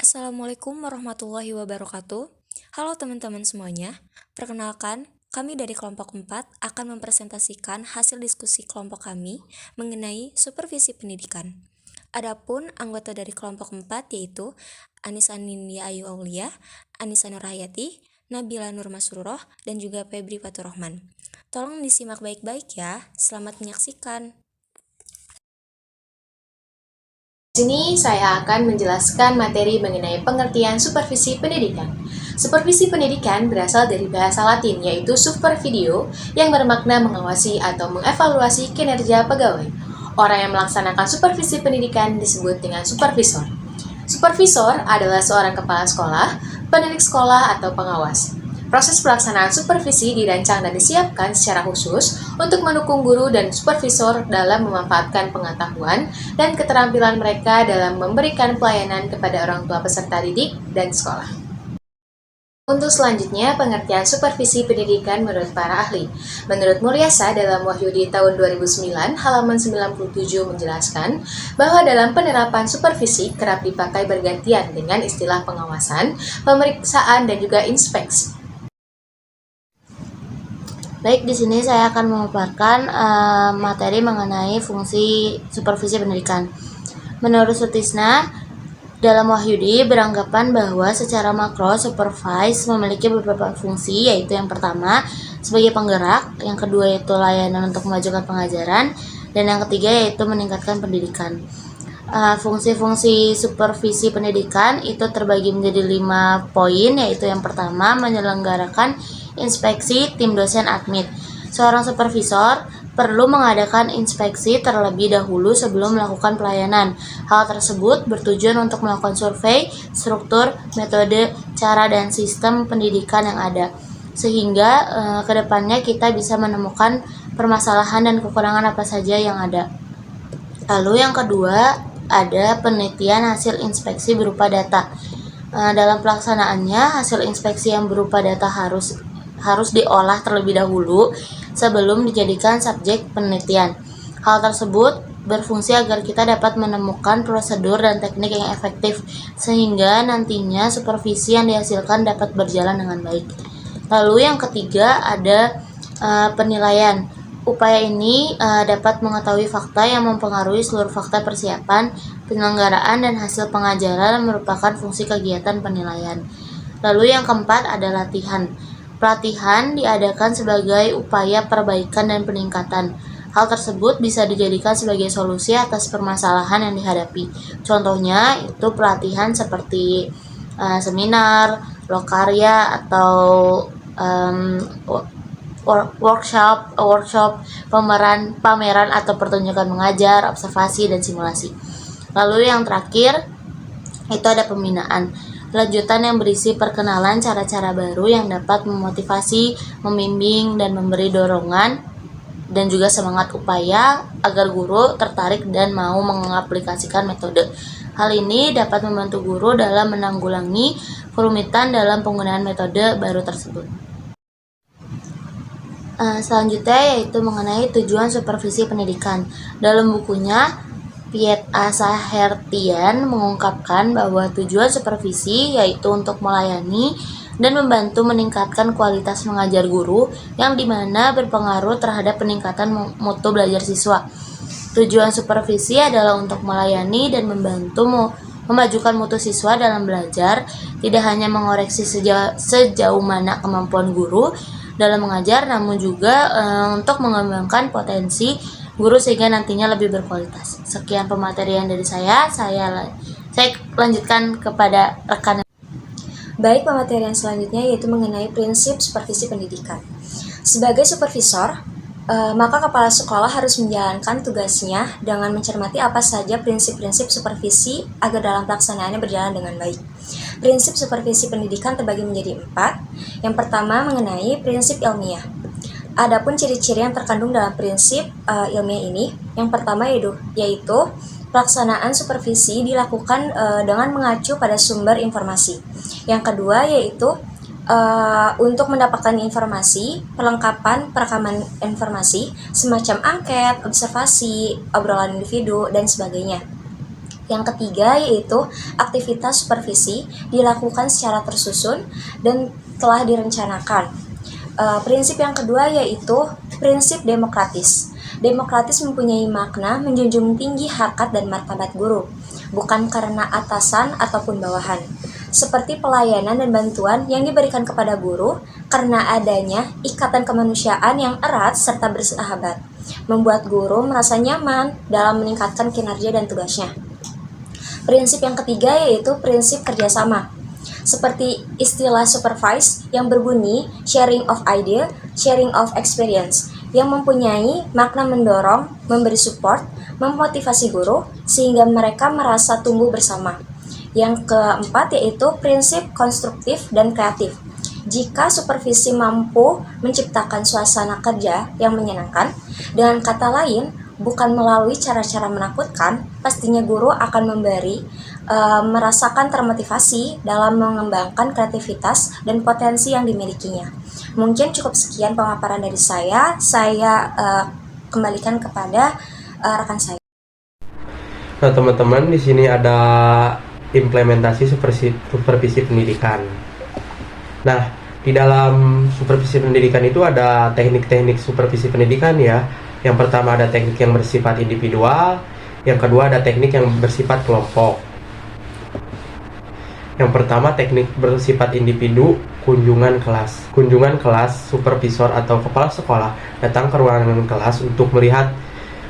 Assalamualaikum warahmatullahi wabarakatuh. Halo teman-teman semuanya. Perkenalkan, kami dari kelompok 4 akan mempresentasikan hasil diskusi kelompok kami mengenai supervisi pendidikan. Adapun anggota dari kelompok 4 yaitu Anissa Nindya Ayu Aulia, Anissa Nurhayati, Nabila Nur Masruroh, dan juga Febri Faturrahman. Tolong disimak baik-baik ya. Selamat menyaksikan. Di sini saya akan menjelaskan materi mengenai pengertian supervisi pendidikan. Supervisi pendidikan berasal dari bahasa Latin yaitu supervideo yang bermakna mengawasi atau mengevaluasi kinerja pegawai. Orang yang melaksanakan supervisi pendidikan disebut dengan supervisor. Supervisor adalah seorang kepala sekolah, pendidik sekolah, atau pengawas. Proses pelaksanaan supervisi dirancang dan disiapkan secara khusus untuk mendukung guru dan supervisor dalam memanfaatkan pengetahuan dan keterampilan mereka dalam memberikan pelayanan kepada orang tua peserta didik dan sekolah. Untuk selanjutnya, pengertian supervisi pendidikan menurut para ahli. Menurut Mulyasa dalam Wahyudi tahun 2009, halaman 97 menjelaskan bahwa dalam penerapan supervisi kerap dipakai bergantian dengan istilah pengawasan, pemeriksaan, dan juga inspeksi. Baik, di sini saya akan memaparkan materi mengenai fungsi supervisi pendidikan. Menurut Sutisna, dalam Wahyudi beranggapan bahwa secara makro supervise memiliki beberapa fungsi, yaitu yang pertama sebagai penggerak, yang kedua yaitu layanan untuk memajukan pengajaran, dan yang ketiga yaitu meningkatkan pendidikan. Fungsi-fungsi supervisi pendidikan itu terbagi menjadi 5 poin, yaitu yang pertama menyelenggarakan inspeksi tim dosen admit. Seorang supervisor perlu mengadakan inspeksi terlebih dahulu sebelum melakukan pelayanan. Hal tersebut bertujuan untuk melakukan survei, struktur, metode, cara, dan sistem pendidikan yang ada. Sehingga kedepannya kita bisa menemukan permasalahan dan kekurangan apa saja yang ada. Lalu yang kedua, ada penelitian hasil inspeksi berupa data. Dalam pelaksanaannya, hasil inspeksi yang berupa data harus diolah terlebih dahulu sebelum dijadikan subjek penelitian. Hal tersebut berfungsi agar kita dapat menemukan prosedur dan teknik yang efektif sehingga nantinya supervisi yang dihasilkan dapat berjalan dengan baik. Lalu yang ketiga ada penilaian. Upaya ini dapat mengetahui fakta yang mempengaruhi seluruh fakta persiapan, penyelenggaraan, dan hasil pengajaran merupakan fungsi kegiatan penilaian. Lalu yang keempat ada latihan. Pelatihan diadakan sebagai upaya perbaikan dan peningkatan. Hal tersebut bisa dijadikan sebagai solusi atas permasalahan yang dihadapi. Contohnya itu pelatihan seperti seminar, lokarya, atau workshop, pameran atau pertunjukan mengajar, observasi, dan simulasi. Lalu yang terakhir itu ada pembinaan. Lanjutan yang berisi perkenalan cara-cara baru yang dapat memotivasi, membimbing, dan memberi dorongan dan juga semangat upaya agar guru tertarik dan mau mengaplikasikan metode. Hal ini dapat membantu guru dalam menanggulangi kerumitan dalam penggunaan metode baru tersebut. Selanjutnya yaitu mengenai tujuan supervisi pendidikan. Dalam bukunya, Piet A. Sahertian mengungkapkan bahwa tujuan supervisi yaitu untuk melayani dan membantu meningkatkan kualitas mengajar guru yang dimana berpengaruh terhadap peningkatan mutu belajar siswa. Tujuan supervisi adalah untuk melayani dan membantu memajukan mutu siswa dalam belajar, tidak hanya mengoreksi sejauh mana kemampuan guru dalam mengajar, namun juga untuk mengembangkan potensi guru sehingga nantinya lebih berkualitas. Sekian pematerian dari saya lanjutkan kepada rekan. Baik, pematerian selanjutnya yaitu mengenai prinsip supervisi pendidikan. Sebagai supervisor, maka kepala sekolah harus menjalankan tugasnya dengan mencermati apa saja prinsip-prinsip supervisi agar dalam pelaksanaannya berjalan dengan baik. Prinsip supervisi pendidikan terbagi menjadi 4. Yang pertama mengenai prinsip ilmiah. Adapun ciri-ciri yang terkandung dalam prinsip ilmiah ini, yang pertama yaitu pelaksanaan supervisi dilakukan dengan mengacu pada sumber informasi. Yang kedua yaitu untuk mendapatkan informasi, perlengkapan perekaman informasi semacam angket, observasi, obrolan individu, dan sebagainya. Yang ketiga yaitu aktivitas supervisi dilakukan secara tersusun dan telah direncanakan. Prinsip yang kedua yaitu prinsip demokratis. Demokratis mempunyai makna menjunjung tinggi harkat dan martabat guru, bukan karena atasan ataupun bawahan. Seperti pelayanan dan bantuan yang diberikan kepada guru karena adanya ikatan kemanusiaan yang erat serta bersahabat, membuat guru merasa nyaman dalam meningkatkan kinerja dan tugasnya. Prinsip yang ketiga yaitu prinsip kerjasama. Seperti istilah supervise yang berbunyi sharing of idea, sharing of experience, yang mempunyai makna mendorong, memberi support, memotivasi guru, sehingga mereka merasa tumbuh bersama. Yang keempat yaitu prinsip konstruktif dan kreatif. Jika supervisi mampu menciptakan suasana kerja yang menyenangkan, dengan kata lain, bukan melalui cara-cara menakutkan, pastinya guru akan merasakan termotivasi dalam mengembangkan kreativitas dan potensi yang dimilikinya. Mungkin cukup sekian pemaparan dari saya kembalikan kepada rekan saya. Nah, teman-teman, di sini ada implementasi supervisi pendidikan. Nah, di dalam supervisi pendidikan itu ada teknik-teknik supervisi pendidikan ya. Yang pertama ada teknik yang bersifat individual, yang kedua ada teknik yang bersifat kelompok. Yang pertama teknik bersifat individu, kunjungan kelas. Kunjungan kelas, supervisor atau kepala sekolah datang ke ruangan kelas untuk melihat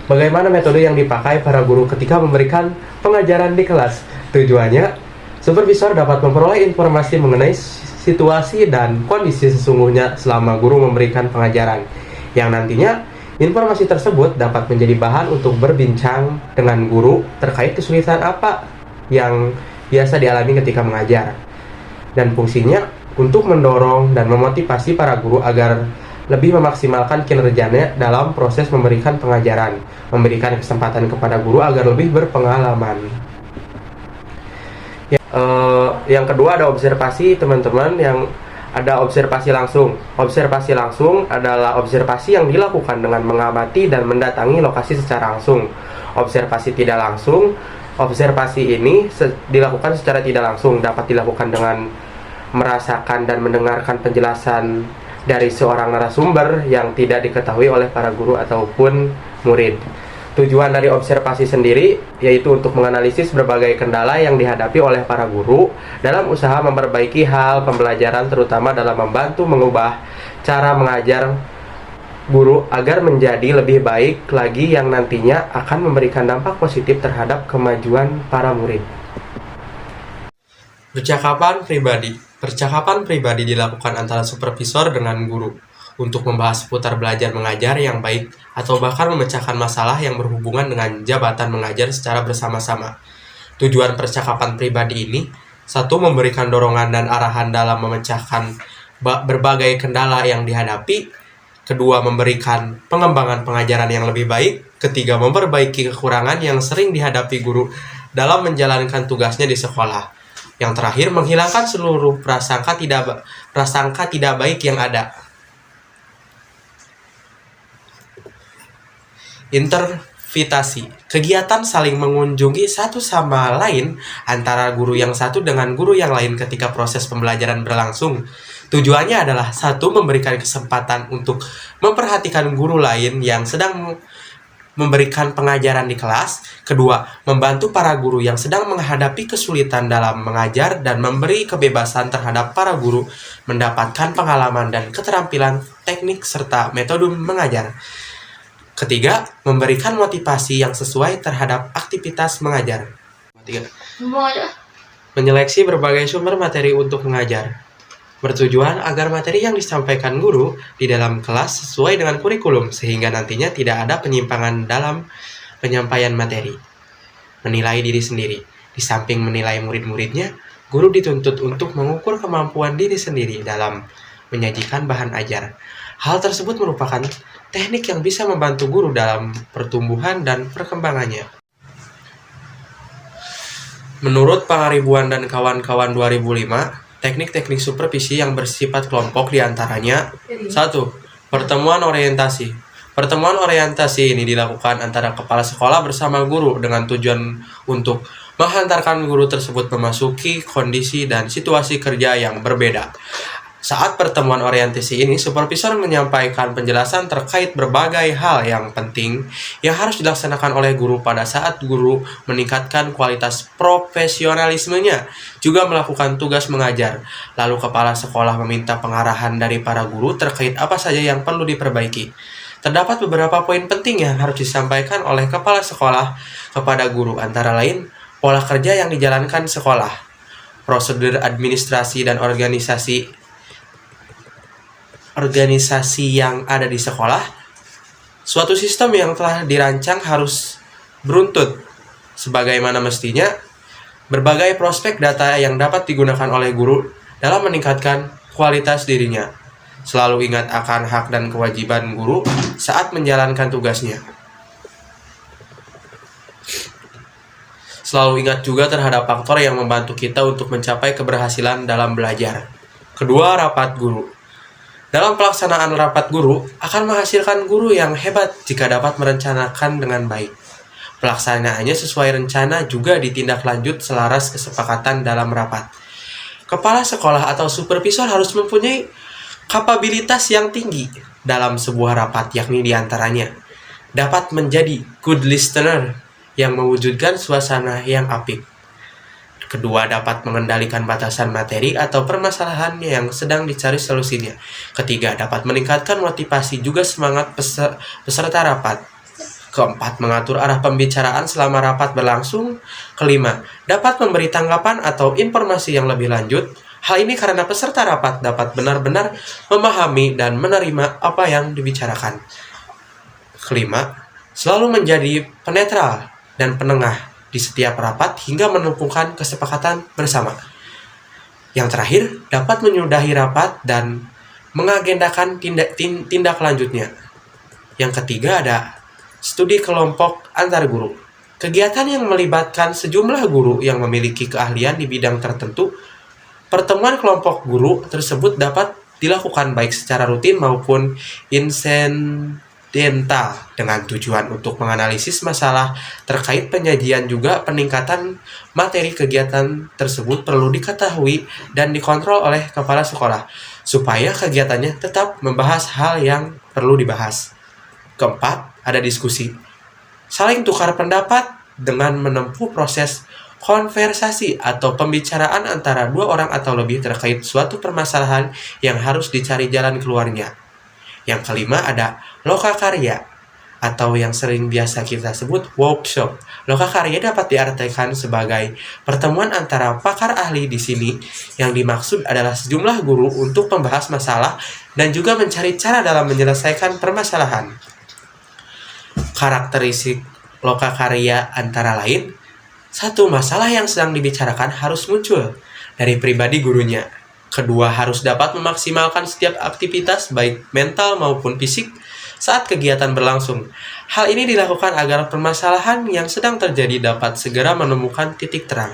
bagaimana metode yang dipakai para guru ketika memberikan pengajaran di kelas. Tujuannya, supervisor dapat memperoleh informasi mengenai situasi dan kondisi sesungguhnya selama guru memberikan pengajaran, yang nantinya informasi tersebut dapat menjadi bahan untuk berbincang dengan guru terkait kesulitan apa yang biasa dialami ketika mengajar. Dan fungsinya untuk mendorong dan memotivasi para guru agar lebih memaksimalkan kinerjanya dalam proses memberikan pengajaran, memberikan kesempatan kepada guru agar lebih berpengalaman. Yang kedua ada observasi, teman-teman, yang ada observasi langsung. Observasi langsung adalah observasi yang dilakukan dengan mengamati dan mendatangi lokasi secara langsung. Observasi tidak langsung, observasi ini dilakukan secara tidak langsung, dapat dilakukan dengan merasakan dan mendengarkan penjelasan dari seorang narasumber yang tidak diketahui oleh para guru ataupun murid. Tujuan dari observasi sendiri yaitu untuk menganalisis berbagai kendala yang dihadapi oleh para guru dalam usaha memperbaiki hal pembelajaran, terutama dalam membantu mengubah cara mengajar guru agar menjadi lebih baik lagi yang nantinya akan memberikan dampak positif terhadap kemajuan para murid. Percakapan pribadi. Percakapan pribadi dilakukan antara supervisor dengan guru untuk membahas seputar belajar mengajar yang baik atau bahkan memecahkan masalah yang berhubungan dengan jabatan mengajar secara bersama-sama. Tujuan percakapan pribadi ini, satu, memberikan dorongan dan arahan dalam memecahkan berbagai kendala yang dihadapi, kedua, memberikan pengembangan pengajaran yang lebih baik, ketiga, memperbaiki kekurangan yang sering dihadapi guru dalam menjalankan tugasnya di sekolah, yang terakhir, menghilangkan seluruh prasangka tidak baik yang ada. Intervitasi, kegiatan saling mengunjungi satu sama lain antara guru yang satu dengan guru yang lain ketika proses pembelajaran berlangsung. Tujuannya adalah satu, memberikan kesempatan untuk memperhatikan guru lain yang sedang memberikan pengajaran di kelas. Kedua, membantu para guru yang sedang menghadapi kesulitan dalam mengajar dan memberi kebebasan terhadap para guru mendapatkan pengalaman dan keterampilan teknik serta metode mengajar. Ketiga, memberikan motivasi yang sesuai terhadap aktivitas mengajar. Menyeleksi berbagai sumber materi untuk mengajar. Bertujuan agar materi yang disampaikan guru di dalam kelas sesuai dengan kurikulum, sehingga nantinya tidak ada penyimpangan dalam penyampaian materi. Menilai diri sendiri. Di samping menilai murid-muridnya, guru dituntut untuk mengukur kemampuan diri sendiri dalam menyajikan bahan ajar. Hal tersebut merupakan teknik yang bisa membantu guru dalam pertumbuhan dan perkembangannya. Menurut Pangaribuan dan kawan-kawan 2005, teknik-teknik supervisi yang bersifat kelompok diantaranya 1. Pertemuan orientasi. Pertemuan orientasi ini dilakukan antara kepala sekolah bersama guru dengan tujuan untuk menghantarkan guru tersebut memasuki kondisi dan situasi kerja yang berbeda. Saat pertemuan orientasi ini, supervisor menyampaikan penjelasan terkait berbagai hal yang penting yang harus dilaksanakan oleh guru pada saat guru meningkatkan kualitas profesionalismenya, juga melakukan tugas mengajar. Lalu kepala sekolah meminta pengarahan dari para guru terkait apa saja yang perlu diperbaiki. Terdapat beberapa poin penting yang harus disampaikan oleh kepala sekolah kepada guru, antara lain pola kerja yang dijalankan sekolah, prosedur administrasi dan organisasi yang ada di sekolah. Suatu sistem yang telah dirancang harus beruntut sebagaimana mestinya. Berbagai prospek data yang dapat digunakan oleh guru dalam meningkatkan kualitas dirinya. Selalu ingat akan hak dan kewajiban guru saat menjalankan tugasnya. Selalu ingat juga terhadap faktor yang membantu kita untuk mencapai keberhasilan dalam belajar. Kedua, rapat guru. Dalam pelaksanaan rapat guru akan menghasilkan guru yang hebat jika dapat merencanakan dengan baik. Pelaksanaannya sesuai rencana juga ditindaklanjut selaras kesepakatan dalam rapat. Kepala sekolah atau supervisor harus mempunyai kapabilitas yang tinggi dalam sebuah rapat, yakni diantaranya dapat menjadi good listener yang mewujudkan suasana yang apik. Kedua, dapat mengendalikan batasan materi atau permasalahan yang sedang dicari solusinya. Ketiga, dapat meningkatkan motivasi juga semangat peserta rapat. Keempat, mengatur arah pembicaraan selama rapat berlangsung. Kelima, dapat memberi tanggapan atau informasi yang lebih lanjut. Hal ini karena peserta rapat dapat benar-benar memahami dan menerima apa yang dibicarakan. Kelima, selalu menjadi penetral dan penengah di setiap rapat hingga menemukan kesepakatan bersama. Yang terakhir, dapat menyudahi rapat dan mengagendakan tindak lanjutnya. Yang ketiga ada studi kelompok antar guru. Kegiatan yang melibatkan sejumlah guru yang memiliki keahlian di bidang tertentu. Pertemuan kelompok guru tersebut dapat dilakukan baik secara rutin maupun dental dengan tujuan untuk menganalisis masalah terkait penyajian. Juga peningkatan materi kegiatan tersebut perlu diketahui dan dikontrol oleh kepala sekolah supaya kegiatannya tetap membahas hal yang perlu dibahas. Keempat, ada diskusi. Saling tukar pendapat dengan menempuh proses konversasi atau pembicaraan antara dua orang atau lebih terkait suatu permasalahan yang harus dicari jalan keluarnya. Yang kelima ada lokakarya atau yang sering biasa kita sebut workshop. Lokakarya dapat diartikan sebagai pertemuan antara pakar ahli. Di sini yang dimaksud adalah sejumlah guru untuk membahas masalah dan juga mencari cara dalam menyelesaikan permasalahan. Karakteristik lokakarya antara lain, satu, masalah yang sedang dibicarakan harus muncul dari pribadi gurunya. Kedua, harus dapat memaksimalkan setiap aktivitas baik mental maupun fisik saat kegiatan berlangsung. Hal ini dilakukan agar permasalahan yang sedang terjadi dapat segera menemukan titik terang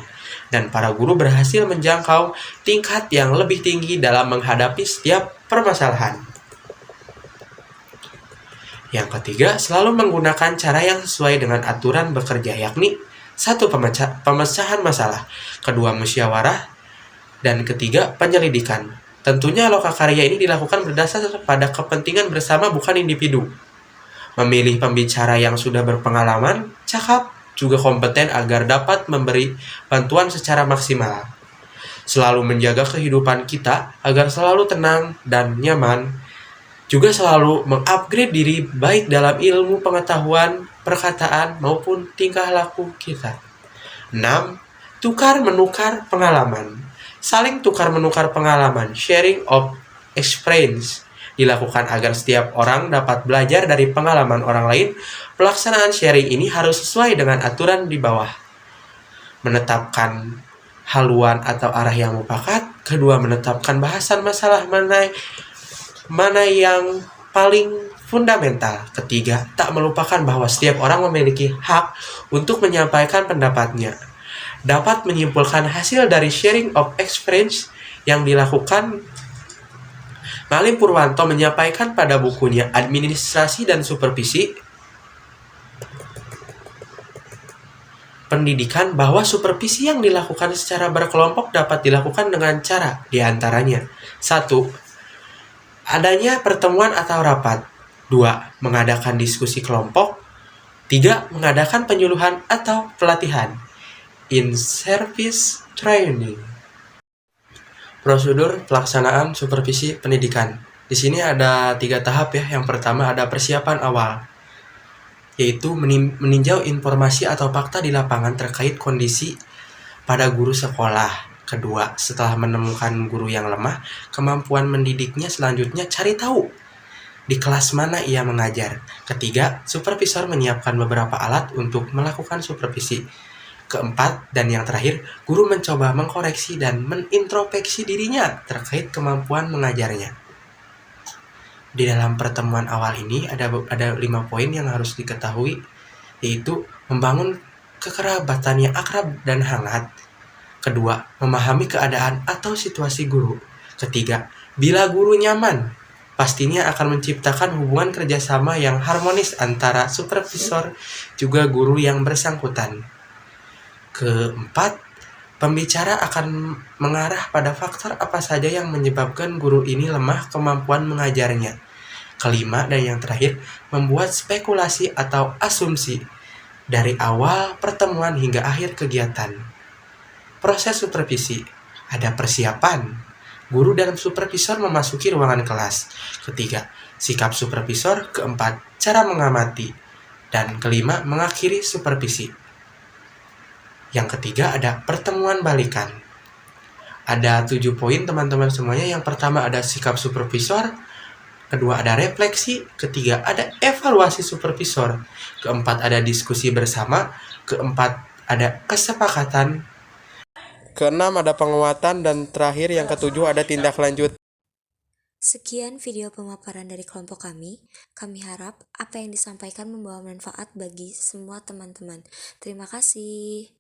dan para guru berhasil menjangkau tingkat yang lebih tinggi dalam menghadapi setiap permasalahan. Yang ketiga, selalu menggunakan cara yang sesuai dengan aturan bekerja, yakni satu, pemecahan masalah, kedua, musyawarah, dan ketiga, penyelidikan. Tentunya lokakarya ini dilakukan berdasar pada kepentingan bersama bukan individu. Memilih pembicara yang sudah berpengalaman, cakap, juga kompeten agar dapat memberi bantuan secara maksimal. Selalu menjaga kehidupan kita agar selalu tenang dan nyaman. Juga selalu mengupgrade diri baik dalam ilmu pengetahuan, perkataan, maupun tingkah laku kita. 6. Tukar-menukar pengalaman. Saling tukar-menukar pengalaman, sharing of experience, dilakukan agar setiap orang dapat belajar dari pengalaman orang lain. Pelaksanaan sharing ini harus sesuai dengan aturan di bawah. Menetapkan haluan atau arah yang mufakat. Kedua, menetapkan bahasan masalah mana yang paling fundamental. Ketiga, tak melupakan bahwa setiap orang memiliki hak untuk menyampaikan pendapatnya. Dapat menyimpulkan hasil dari sharing of experience yang dilakukan Malim Purwanto menyampaikan pada bukunya Administrasi dan Supervisi Pendidikan bahwa supervisi yang dilakukan secara berkelompok dapat dilakukan dengan cara diantaranya 1. Adanya pertemuan atau rapat. 2. Mengadakan diskusi kelompok. 3. Mengadakan penyuluhan atau pelatihan. In-service training. Prosedur pelaksanaan supervisi pendidikan. Di sini ada 3 tahap ya. Yang pertama ada persiapan awal, yaitu meninjau informasi atau fakta di lapangan terkait kondisi pada guru sekolah. Kedua, setelah menemukan guru yang lemah, kemampuan mendidiknya selanjutnya cari tahu di kelas mana ia mengajar. Ketiga, supervisor menyiapkan beberapa alat untuk melakukan supervisi. Keempat, dan yang terakhir, guru mencoba mengkoreksi dan menintrospeksi dirinya terkait kemampuan mengajarnya. Di dalam pertemuan awal ini ada 5 poin yang harus diketahui, yaitu membangun kekerabatan yang akrab dan hangat. Kedua, memahami keadaan atau situasi guru. Ketiga, bila guru nyaman, pastinya akan menciptakan hubungan kerjasama yang harmonis antara supervisor juga guru yang bersangkutan. Keempat, pembicara akan mengarah pada faktor apa saja yang menyebabkan guru ini lemah kemampuan mengajarnya. Kelima dan yang terakhir, membuat spekulasi atau asumsi dari awal pertemuan hingga akhir kegiatan. Proses supervisi. Ada persiapan. Guru dan supervisor memasuki ruangan kelas. Ketiga, sikap supervisor. Keempat, cara mengamati. Dan kelima, mengakhiri supervisi. Yang ketiga ada pertemuan balikan. Ada 7 poin teman-teman semuanya. Yang pertama ada sikap supervisor. Kedua ada refleksi. Ketiga ada evaluasi supervisor. Keempat ada diskusi bersama. Keempat ada kesepakatan. Keenam ada penguatan, dan terakhir yang ketujuh ada tindak lanjut. Sekian video pemaparan dari kelompok kami. Kami harap apa yang disampaikan membawa manfaat bagi semua teman-teman. Terima kasih.